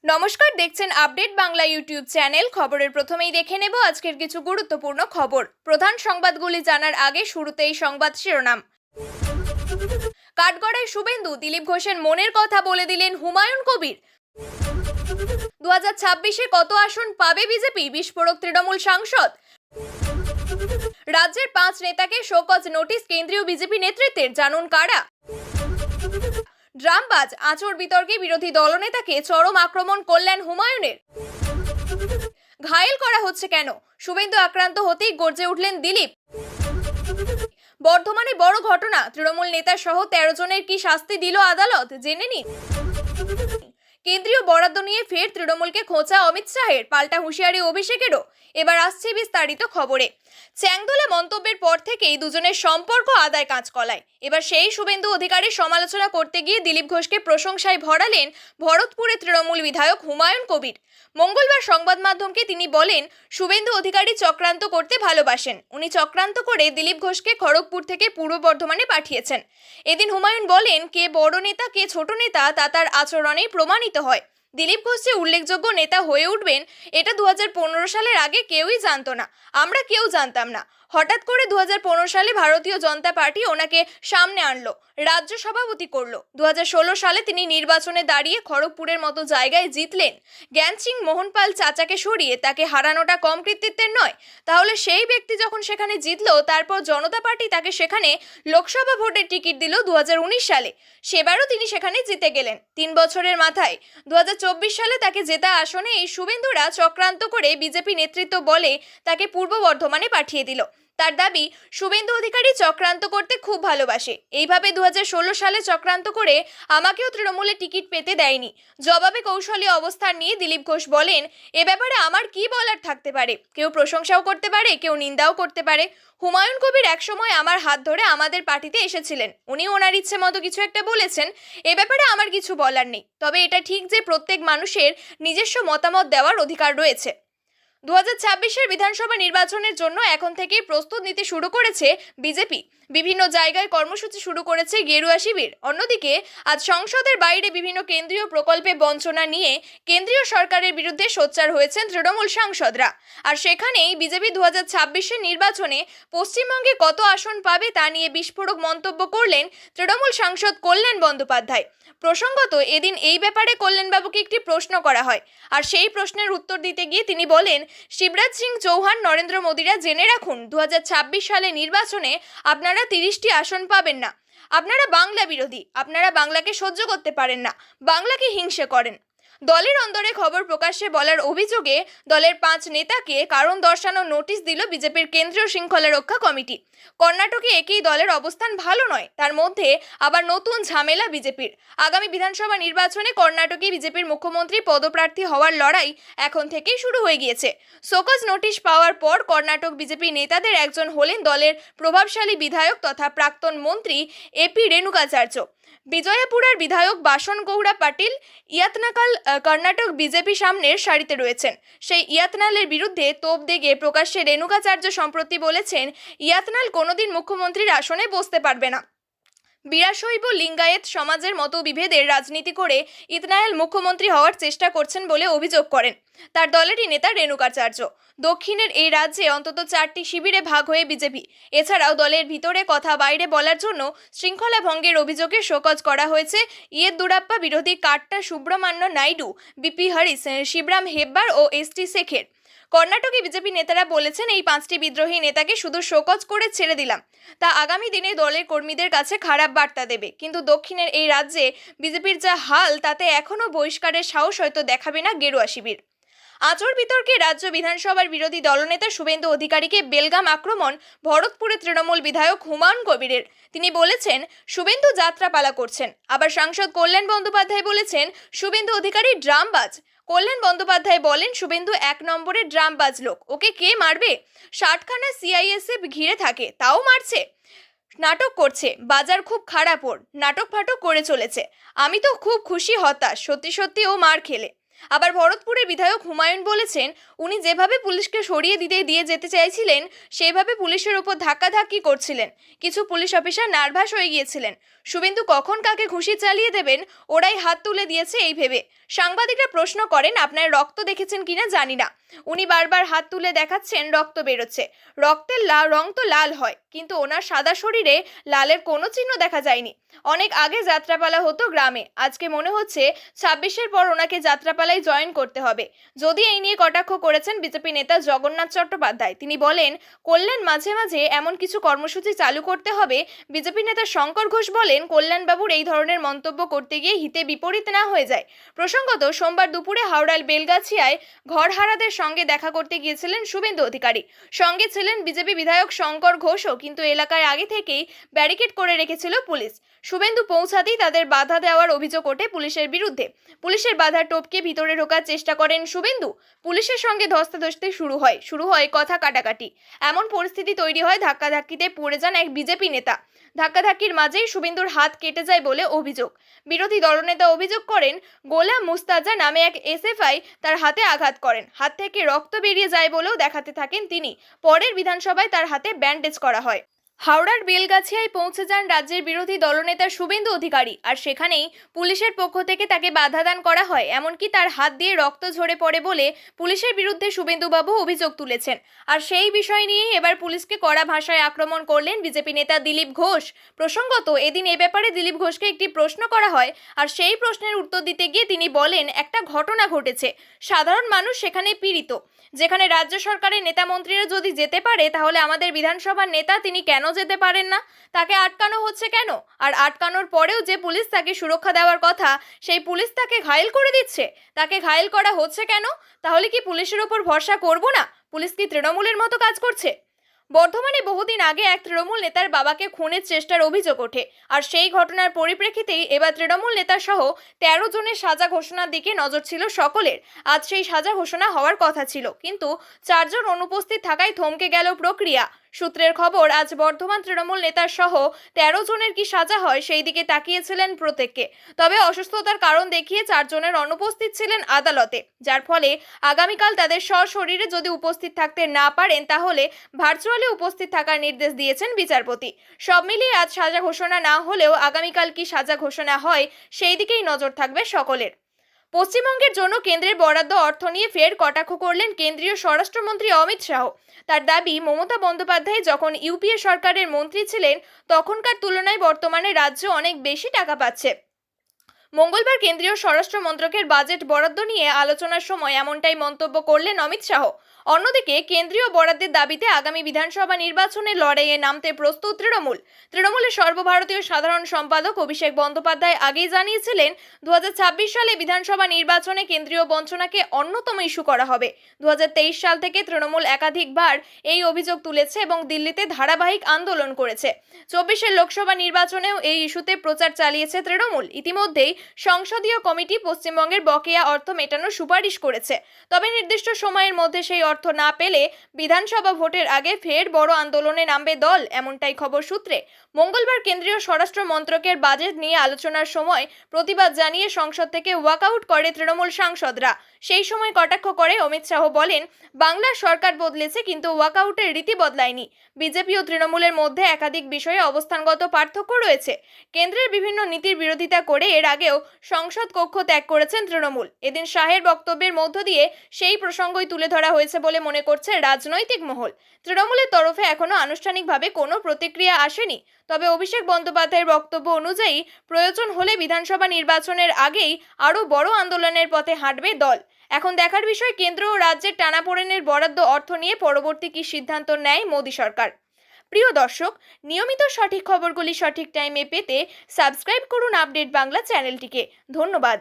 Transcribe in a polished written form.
নমস্কার, দেখছেন update Bangla YouTube channel. খবরের প্রথমেই দেখে নেব আজকের কিছু গুরুত্বপূর্ণ খবর। প্রধান সংবাদগুলি জানার আগে শুরুতেই সংবাদ শিরোনাম। কাঠগড়ায় শুভেন্দু, দিলীপ ঘোষের মনের কথা বলে দিলেন হুমায়ুন কবির। 2026-এ কত আসন পাবে বিজেপি, বিস্ফোরক তৃণমূল সাংসদ। রাজ্যের 5 নেতাকে শোকজ নোটিশ কেন্দ্রীয় বিজেপি নেতৃত্বের, জানুন কারা। ড্রামবাজ আঁচড় বিতর্কে বিরোধী দলনেতাকে চরম আক্রমণ করলেন হুমায়ুনের। ঘায়েল করা হচ্ছে কেন, শুভেন্দু আক্রান্ত হতেই গর্জে উঠলেন দিলীপ। বর্ধমানে বড় ঘটনা, তৃণমূল নেতা সহ 13 জনের কি শাস্তি দিল আদালত, জেনে নিন। কেন্দ্রীয় বরাদ্দ নিয়ে ফের তৃণমূলকে খোঁচা অমিত শাহের, পাল্টা হুঁশিয়ারি অভিষেকেরও। এবার আসছে বিস্তারিত খবরে। চ্যাংদোলা মন্তব্যের পর থেকেই দুজনের সম্পর্ক আদায় কাঁচকলায়। এবার সেই শুভেন্দু অধিকারীর সমালোচনা করতে গিয়ে দিলীপ ঘোষকে প্রশংসায় ভরালেন ভরতপুরের তৃণমূল বিধায়ক হুমায়ুন কবির। মঙ্গলবার সংবাদ মাধ্যমকে তিনি বলেন, শুভেন্দু অধিকারী চক্রান্ত করতে ভালোবাসেন। উনি চক্রান্ত করে দিলীপ ঘোষকে খড়গপুর থেকে পূর্ব বর্ধমানে পাঠিয়েছেন। এদিন হুমায়ুন বলেন, কে বড় নেতা কে ছোট নেতা তা তার আচরণেই প্রমাণিত হয়। দিলীপ ঘোষ যে উল্লেখযোগ্য নেতা হয়ে উঠবেন এটা 2015 সালের আগে কেউই জানতো না, আমরা কেউ জানতাম না। হঠাৎ করে 2015 সালে ভারতীয় জনতা পার্টি ওনাকে সামনে আনলো, রাজ্য সভাপতি করলো। 2016 সালে তিনি নির্বাচনে দাঁড়িয়ে খড়গপুরের মতো জায়গায় জিতলেন। জ্ঞান সিং মোহনপাল চাচাকে সরিয়ে তাকে হারানোটা কম কৃতিত্বের নয়। তাহলে সেই ব্যক্তি যখন সেখানে জিতলো, তারপর জনতা পার্টি তাকে সেখানে লোকসভা ভোটের টিকিট দিল 2019 সালে। সেবারও তিনি সেখানে জিতে গেলেন। 3 বছরের মাথায় 2024 সালে তাকে জেতা আসনে এই শুভেন্দুরা চক্রান্ত করে বিজেপি নেতৃত্ব বলে তাকে পূর্ব বর্ধমানে পাঠিয়ে দিল। তার দাবি, শুভেন্দু অধিকারী চক্রান্ত করতে খুব ভালোবাসে। এইভাবে 2016 সালে চক্রান্ত করে আমাকেও তৃণমূলে টিকিট পেতে দেয়নি। জবাবে কৌশলী অবস্থান নিয়ে দিলীপ ঘোষ বলেন, এ ব্যাপারে আমার কি বলার থাকতে পারে? কেউ প্রশংসাও করতে পারে, কেউ নিন্দাও করতে পারে। হুমায়ুন কবির একসময় আমার হাত ধরে আমাদের পার্টিতে এসেছিলেন। উনি ওনার ইচ্ছে মতো কিছু একটা বলেছেন, এ ব্যাপারে আমার কিছু বলার নেই। তবে এটা ঠিক যে প্রত্যেক মানুষের নিজস্ব মতামত দেওয়ার অধিকার রয়েছে। 2026-এর বিধানসভা নির্বাচনের জন্য এখন থেকেই প্রস্তুত নিতে শুরু করেছে বিজেপি। বিভিন্ন জায়গায় কর্মসূচি শুরু করেছে গেরুয়া শিবির। অন্যদিকে আজ সংসদের বাইরে বিভিন্ন কেন্দ্রীয় প্রকল্পে বঞ্চনা নিয়ে কেন্দ্রীয় সরকারের বিরুদ্ধে সোচ্চার হয়েছেন তৃণমূল সাংসদরা। আর সেখানেই বিজেপি 2026-এর নির্বাচনে পশ্চিমবঙ্গে কত আসন পাবে তা নিয়ে বিস্ফোরক মন্তব্য করলেন তৃণমূল সাংসদ কল্যাণ বন্দ্যোপাধ্যায়। প্রসঙ্গত, এদিন এই ব্যাপারে কল্যাণবাবুকে একটি প্রশ্ন করা হয়, আর সেই প্রশ্নের উত্তর দিতে গিয়ে তিনি বলেন, শিবরাজ সিং চৌহান, নরেন্দ্র মোদীরা জেনে রাখুন, 2026 সালে নির্বাচনে আপনারা 30টি আসন পাবেন না। আপনারা বাংলা বিরোধী, আপনারা বাংলাকে সহ্য করতে পারেন না, বাংলাকে হিংসে করেন। দলের অন্দরে খবর প্রকাশ্যে বলার অভিযোগে দলের 5 নেতাকে কারণ দর্শানোর নোটিশ দিল বিজেপির কেন্দ্রীয় শৃঙ্খলা রক্ষা কমিটি। কর্ণাটকে একই দলের অবস্থান ভালো নয়, তার মধ্যে আবার নতুন ঝামেলা বিজেপির। আগামী বিধানসভা নির্বাচনে কর্ণাটকে বিজেপির মুখ্যমন্ত্রী পদপ্রার্থী হওয়ার লড়াই এখন থেকেই শুরু হয়ে গিয়েছে। শোকজ নোটিশ পাওয়ার পর কর্ণাটক বিজেপি নেতাদের একজন হলেন দলের প্রভাবশালী বিধায়ক তথা প্রাক্তন মন্ত্রী এপি রেণুকাচার্য। বিজয়পুরের বিধায়ক বাসন গৌড়া পাটিল ইয়াতনাকাল কর্ণাটক বিজেপি সামনের সারিতে রয়েছেন। সেই ইয়াতনালের বিরুদ্ধে তোপ দেগে প্রকাশ্যে রেণুকাচার্য সম্প্রতি বলেছেন, ইয়াতনাল কোনোদিন মুখ্যমন্ত্রীর আসনে বসতে পারবে না। বীরাশৈব লিঙ্গায়েত সমাজের মতো বিভেদের রাজনীতি করে ইতনায়াল মুখ্যমন্ত্রী হওয়ার চেষ্টা করছেন বলে অভিযোগ করেন তার দলেরই নেতা রেণুকাচার্য। দক্ষিণের এই রাজ্যে অন্তত 4টি শিবিরে ভাগ হয়ে বিজেপি। এছাড়াও দলের ভিতরে কথা বাইরে বলার জন্য শৃঙ্খলা ভঙ্গের অভিযোগে শোকজ করা হয়েছে ইয়েদুরাপ্পা বিরোধী কাট্টা সুব্রহ্মণ্য নাইডু, বিপি হরিস, শিবরাম হেব্বার ও এসটি শেখের। কর্ণাটকে বিজেপি নেতারা বলেছেন, এই 5টি বিদ্রোহী নেতাকে শুধু শোকজ করে ছেড়ে দিলাম, তা আগামী দিনে দলের কর্মীদের কাছে খারাপ বার্তা দেবে। কিন্তু দক্ষিণের এই রাজ্যে বিজেপির যা হাল, তাতে এখনও বহিষ্কারের সাহস হয়তো দেখাবে না গেরুয়া শিবির। আচর বিতর্কে রাজ্য বিধানসভার বিরোধী দলনেতা শুভেন্দু অধিকারীকে বেলগাম আক্রমণ ভরতপুরে তৃণমূল বিধায়ক হুমায়ুন কবিরের। তিনি বলেছেন, শুভেন্দু যাত্রাপালা করছেন। আবার সাংসদ কল্যাণ বন্দ্যোপাধ্যায় বলেছেন, শুভেন্দু অধিকারী ড্রামবাজ। কল্যাণ বন্দ্যোপাধ্যায় বলেন, শুভেন্দু 1 নম্বরের ড্রামবাজ লোক, ওকে কে মারবে? 60খানা সিআইএসএফ ঘিরে থাকে, তাও মারছে। নাটক করছে, বাজার খুব খারাপ ওর, নাটক ফাটক করে চলেছে। আমি তো খুব খুশি, হতাশ, সত্যি সত্যি ও মার খেলে। আবার ভরতপুরের বিধায়ক হুমায়ুন বলেছেন, উনি যেভাবে পুলিশকে সরিয়ে দিয়ে যেতে চাইছিলেন সেভাবে পুলিশের উপর ধাক্কাধাক্কি করছিলেন। কিছু পুলিশ অফিসার নার্ভাস হয়ে গিয়েছিলেন। শুভেন্দু কখন কাকে ঘুষি চালিয়ে দেবেন ওরাই হাত তুলে দিয়েছে এই ভেবে। সাংবাদিকরা প্রশ্ন করেন, আপনার রক্ত দেখেছেন কিনা জানি না। উনি বারবার হাত তুলে দেখাচ্ছেন রক্ত বেরোচ্ছে। রক্তের রং তো লাল হয়, কিন্তু ওনার সাদা শরীরে লালের কোনো চিহ্ন দেখা যায়নি। অনেক আগে যাত্রাপালা হতো গ্রামে, আজকে মনে হচ্ছে 26-এর পর ওনাকে যাত্রাপালায় জয়েন করতে হবে। যদি এই নিয়ে কটাক্ষ করেছেন বিজেপি নেতা জগন্নাথ চট্টোপাধ্যায়। তিনি বলেন, কল্যাণ মাঝে মাঝে এমন কিছু কর্মসূচি চালু করতে হবে। বিজেপি নেতা শঙ্কর ঘোষ বলেন, কল্যাণবাবুর এই ধরনের মন্তব্য করতে গিয়ে হিতে বিপরীত না হয়ে যায়। প্রসঙ্গত, সোমবার দুপুরে হাওড়ার বেলগাছিয়ায় ঘরহারাদের সঙ্গে দেখা করতে গিয়েছিলেন শুভেন্দু অধিকারী। সঙ্গে ছিলেন বিজেপি বিধায়ক শঙ্কর ঘোষও, কিন্তু এলাকায় আগে থেকেই ব্যারিকেড করে রেখেছিল পুলিশ। শুভেন্দু পৌঁছাতেই তাদের বাধা দেওয়ার অভিযোগ ওঠে পুলিশের বিরুদ্ধে। পুলিশের বাধা টপকে ভিতরে ঢোকার চেষ্টা করেন শুভেন্দু। পুলিশের সঙ্গে ধস্তাধস্তি শুরু হয় কথা কাটাকাটি। এমন পরিস্থিতি তৈরি হয়, ধাক্কাধাক্কিতে পড়ে যান এক বিজেপি নেতা। ধাক্কাধাক্কির মাঝেই শুভেন্দুর হাত কেটে যায় বলে অভিযোগ। বিরোধী দলনেতা অভিযোগ করেন, গোলাম মুস্তাজা নামে এক এসএফআই তার হাতে আঘাত করেন। হাত থেকে রক্ত বেরিয়ে যায় বলেও দেখাতে থাকেন তিনি। পরের বিধানসভায় তার হাতে ব্যান্ডেজ করা হয়। হাওড়ার বেলগাছিয়ায় পৌঁছে যান রাজ্যের বিরোধী দলনেতা শুভেন্দু অধিকারী, আর সেখানেই পুলিশের পক্ষ থেকে তাকে বাধা দান করা হয়। এমনকি তার হাত দিয়ে রক্ত ঝরে পড়ে বলে পুলিশের বিরুদ্ধে শুভেন্দুবাবু অভিযোগ তুলেছেন। আর সেই বিষয় নিয়েই এবার পুলিশকে কড়া ভাষায় আক্রমণ করলেন বিজেপি নেতা দিলীপ ঘোষ। প্রসঙ্গত, এদিন এ ব্যাপারে দিলীপ ঘোষকে একটি প্রশ্ন করা হয়, আর সেই প্রশ্নের উত্তর দিতে গিয়ে তিনি বলেন, একটা ঘটনা ঘটেছে, সাধারণ মানুষ সেখানে পীড়িত। যেখানে রাজ্য সরকারের নেতা মন্ত্রীরা যদি যেতে পারে, তাহলে আমাদের বিধানসভার নেতা তিনি কেন যেতে পারেন না? তাকে আটকানো হচ্ছে কেন? আর আটকানোর পরেও যে পুলিশ তাকে সুরক্ষা দেওয়ার কথা, সেই পুলিশ তাকে ঘায়েল করে দিচ্ছে। তাকে ঘায়েল করা হচ্ছে কেন? তাহলে কি পুলিশের ওপর ভরসা করব না? পুলিশ কি তৃণমূলের মতো কাজ করছে? বর্ধমানে বহুদিন আগে এক তৃণমূল নেতার বাবাকে খুনের চেষ্টার অভিযোগ ওঠে, আর সেই ঘটনার পরিপ্রেক্ষিতেই এবার তৃণমূল নেতা সহ 13 জনের সাজা ঘোষণার দিকে নজর ছিল সকলের। আজ সেই সাজা ঘোষণা হওয়ার কথা ছিল, কিন্তু 4 জন অনুপস্থিত থাকায় থমকে গেল প্রক্রিয়া। সূত্রের খবর, আজ বর্ধমান তৃণমূল নেতার সহ 13 জনের কি সাজা হয় সেই দিকে তাকিয়েছিলেন প্রত্যেকে। তবে অসুস্থতার কারণ দেখিয়ে 4 জনের অনুপস্থিত ছিলেন আদালতে, যার ফলে আগামীকাল তাদের সশরীরে যদি উপস্থিত থাকতে না পারেন, তাহলে ভার্চুয়ালি উপস্থিত থাকার নির্দেশ দিয়েছেন বিচারপতি। সব মিলিয়ে আজ সাজা ঘোষণা না হলেও আগামীকাল কি সাজা ঘোষণা হয় সেই দিকেই নজর থাকবে সকলের। পশ্চিমবঙ্গের জন্য কেন্দ্রের বরাদ্দ অর্থ নিয়ে ফের কটাক্ষ করলেন কেন্দ্রীয় স্বরাষ্ট্রমন্ত্রী অমিত শাহ। তার দাবি, মমতা বন্দ্যোপাধ্যায় যখন ইউপিএ সরকারের মন্ত্রী ছিলেন তখনকার তুলনায় বর্তমানে রাজ্য অনেক বেশি টাকা পাচ্ছে। মঙ্গলবার কেন্দ্রীয় স্বরাষ্ট্র মন্ত্রকের বাজেট বরাদ্দ নিয়ে আলোচনার সময় এমনটাই মন্তব্য করলেন অমিত শাহ। অন্যদিকে কেন্দ্রীয় বরাদ্দের দাবিতে আগামী বিধানসভা নির্বাচনে লড়াইয়ে নামতে প্রস্তুত তৃণমূলের সর্বভারতীয় সাধারণ সম্পাদক অভিষেক বন্দ্যোপাধ্যায় আগেই জানিয়েছিলেন, 2026 সালে বিধানসভা নির্বাচনে কেন্দ্রীয় বঞ্চনাকে অন্যতম ইস্যু করা হবে। 2023 সাল থেকে তৃণমূল একাধিকবার এই অভিযোগ তুলেছে এবং দিল্লিতে ধারাবাহিক আন্দোলন করেছে। 24-এর লোকসভা নির্বাচনেও এই ইস্যুতে প্রচার চালিয়েছে তৃণমূল। ইতিমধ্যেই সংসদীয় কমিটি পশ্চিমবঙ্গের বকেয়া অর্থ মেটানোর সুপারিশ করেছে। তবে নির্দিষ্ট সময়ের মধ্যে সেই অর্থ না পেলে বিধানসভা ভোটের আগে ফের বড় আন্দোলনে নামবে দল, এমনটাই খবর সূত্রে। মঙ্গলবার কেন্দ্রীয় স্বরাষ্ট্র মন্ত্রকের বাজেট নিয়ে আলোচনার সময় প্রতিবাদ জানিয়ে সংসদ থেকে ওয়াকআউট করে তৃণমূল সাংসদরা। সেই সময় কটাক্ষ করে অমিত শাহ বলেন, বাংলার সরকার বদলেছে কিন্তু ওয়াকআউটের রীতি বদলায়নি। বিজেপি ও তৃণমূলের মধ্যে একাধিক বিষয়ে অবস্থানগত পার্থক্য রয়েছে। কেন্দ্রের বিভিন্ন নীতির বিরোধিতা করে এর আগেও সংসদ কক্ষ ত্যাগ করেছেন তৃণমূল। এদিন শাহের বক্তব্যের মধ্য দিয়ে সেই প্রসঙ্গই তুলে ধরা হয়েছে বলে মনে করছে রাজনৈতিক মহল। তৃণমূলের তরফে এখনো আনুষ্ঠানিকভাবে কোনো প্রতিক্রিয়া আসেনি। তবে অভিষেক বন্দ্যোপাধ্যায়ের বক্তব্য অনুযায়ী প্রয়োজন হলে বিধানসভা নির্বাচনের আগেই আরও বড় আন্দোলনের পথে হাঁটবে দল। এখন দেখার বিষয়, কেন্দ্র ও রাজ্যের টানাপোড়েনের বরাদ্দ অর্থ নিয়ে পরবর্তী কি সিদ্ধান্ত নেয় মোদী সরকার। প্রিয় দর্শক, নিয়মিত সঠিক খবরগুলি সঠিক টাইমে পেতে সাবস্ক্রাইব করুন আপডেট বাংলা চ্যানেলটিকে। ধন্যবাদ।